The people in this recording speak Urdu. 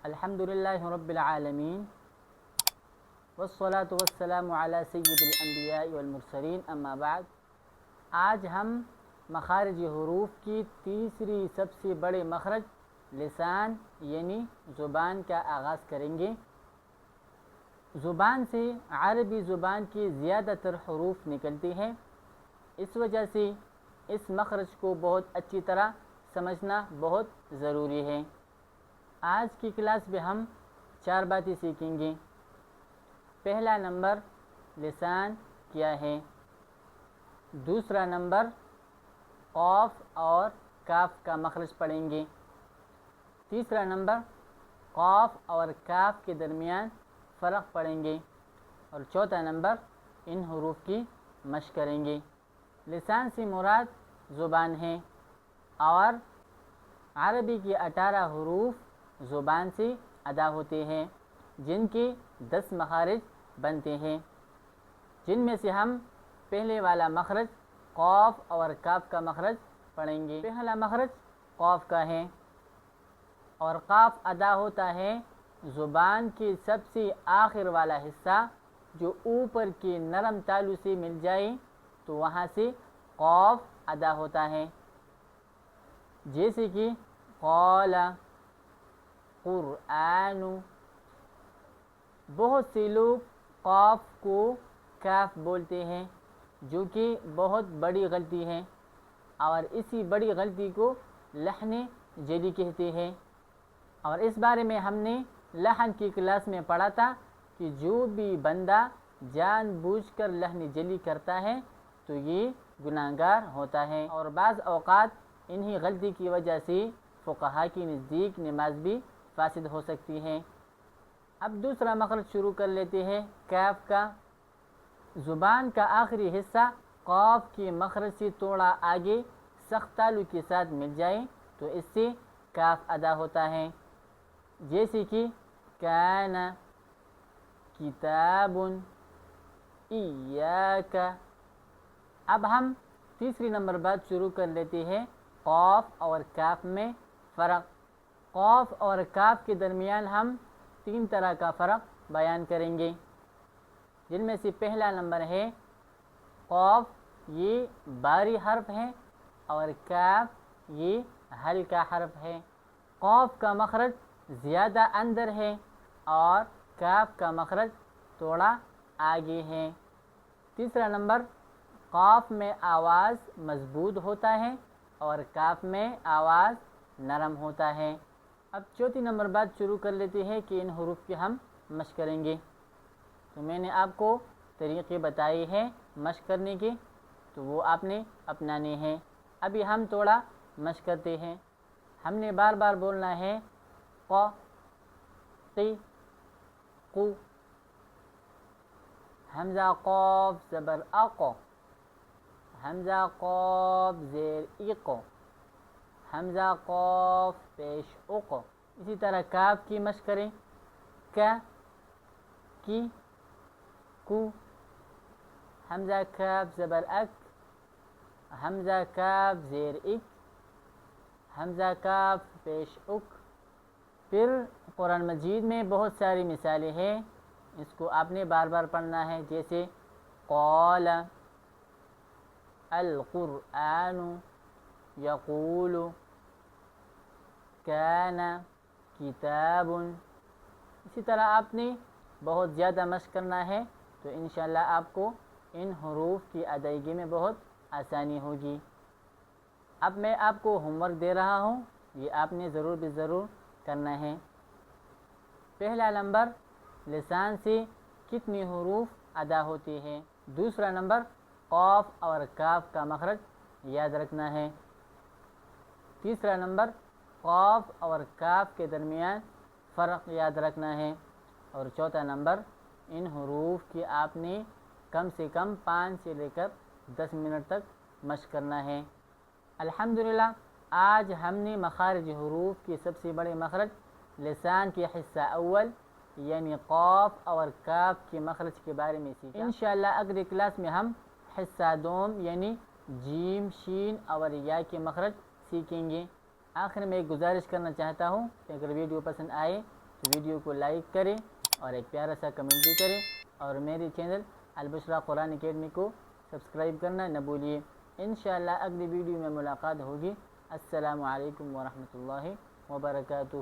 الحمدللہ رب العالمین والصلاة والسلام علی سید الانبیاء والمرسلین اما بعد۔ آج ہم مخارج حروف کی تیسری سب سے بڑے مخرج لسان یعنی زبان کا آغاز کریں گے۔ زبان سے عربی زبان کی زیادہ تر حروف نکلتے ہیں، اس وجہ سے اس مخرج کو بہت اچھی طرح سمجھنا بہت ضروری ہے۔ آج کی کلاس میں ہم 4 باتیں سیکھیں گے۔ پہلا نمبر لسان کیا ہے، دوسرا نمبر قاف اور کاف کا مخرج پڑھیں گے، تیسرا نمبر قاف اور کاف کے درمیان فرق پڑھیں گے، اور چوتھا نمبر ان حروف کی مشق کریں گے۔ لسان سے مراد زبان ہے اور عربی کے 18 حروف زبان سے ادا ہوتے ہیں، جن کے 10 مخارج بنتے ہیں، جن میں سے ہم پہلے والا مخرج قاف اور کاف کا مخرج پڑھیں گے۔ پہلا مخرج قاف کا ہے اور قاف ادا ہوتا ہے زبان کے سب سے آخر والا حصہ جو اوپر کے نرم تالو سے مل جائے تو وہاں سے قاف ادا ہوتا ہے، جیسے کہ قال، قرآن۔ بہت سے لوگ قاف کو کاف بولتے ہیں، جو کہ بہت بڑی غلطی ہے، اور اسی بڑی غلطی کو لحن جلی کہتے ہیں، اور اس بارے میں ہم نے لحن کی کلاس میں پڑھا تھا کہ جو بھی بندہ جان بوجھ کر لحن جلی کرتا ہے تو یہ گناہگار ہوتا ہے، اور بعض اوقات انہی غلطی کی وجہ سے فقہا کے نزدیک نماز بھی فاسد ہو سکتی ہے۔ اب دوسرا مخرج شروع کر لیتے ہیں کاف کا۔ زبان کا آخری حصہ قاف کے مخرج سے تھوڑا آگے سخت تالو کے ساتھ مل جائے تو اس سے کاف ادا ہوتا ہے، جیسے کہ کان، کتاب، ایاک۔ اب ہم تیسری نمبر بات شروع کر لیتے ہیں قاف اور کاف میں فرق۔ قاف اور کاف کے درمیان ہم 3 طرح کا فرق بیان کریں گے، جن میں سے پہلا نمبر ہے قاف یہ باری حرف ہے اور کاف یہ ہلکا حرف ہے۔ قاف کا مخرج زیادہ اندر ہے اور کاف کا مخرج تھوڑا آگے ہے۔ تیسرا نمبر قاف میں آواز مضبوط ہوتا ہے اور کاف میں آواز نرم ہوتا ہے۔ اب چوتھی نمبر بات شروع کر لیتے ہیں کہ ان حروف کی ہم مشق کریں گے۔ تو میں نے آپ کو طریقے بتائے ہیں مشق کرنے کے، تو وہ آپ نے اپنانے ہیں۔ ابھی ہم تھوڑا مشق کرتے ہیں۔ ہم نے بار بار بولنا ہے ق، قی، قو، حمزہ قاف زبر اق، حمزہ قاف زیر ایق، حمزہ قاف پیش اق۔ اسی طرح کاف کی مشق کریں، ک، کی، کو، حمزہ کاف زبر اک، حمزہ کاف زیر اک، حمزہ کاف پیش اک۔ پھر قرآن مجید میں بہت ساری مثالیں ہیں، اس کو آپ نے بار بار پڑھنا ہے، جیسے قال، القرآن، یقول، کان، کتاب۔ اسی طرح آپ نے بہت زیادہ مشق کرنا ہے تو انشاءاللہ آپ کو ان حروف کی ادائیگی میں بہت آسانی ہوگی۔ اب میں آپ کو ہوم ورک دے رہا ہوں، یہ آپ نے ضرور بھی ضرور کرنا ہے۔ پہلا نمبر لسان سے کتنے حروف ادا ہوتے ہیں، دوسرا نمبر قاف اور کاف کا مخرج یاد رکھنا ہے، تیسرا نمبر قاف اور کاف کے درمیان فرق یاد رکھنا ہے، اور چوتھا نمبر ان حروف کی آپ نے کم سے کم 5 سے لے کر 10 منٹ تک مشق کرنا ہے۔ الحمدللہ آج ہم نے مخارج حروف کے سب سے بڑے مخرج لسان کے حصہ اول یعنی قاف اور کاف کے مخرج کے بارے میں سیکھا۔ انشاءاللہ اگلی کلاس میں ہم حصہ دوم یعنی جیم، شین اور یا کے مخرج سیکھیں گے۔ آخر میں ایک گزارش کرنا چاہتا ہوں کہ اگر ویڈیو پسند آئے تو ویڈیو کو لائک کریں اور ایک پیارا سا کمنٹ بھی کریں، اور میری چینل البشرا قرآن اکیڈمی کو سبسکرائب کرنا نہ بھولیے۔ انشاءاللہ اگلی ویڈیو میں ملاقات ہوگی۔ السلام علیکم ورحمۃ اللہ وبرکاتہ۔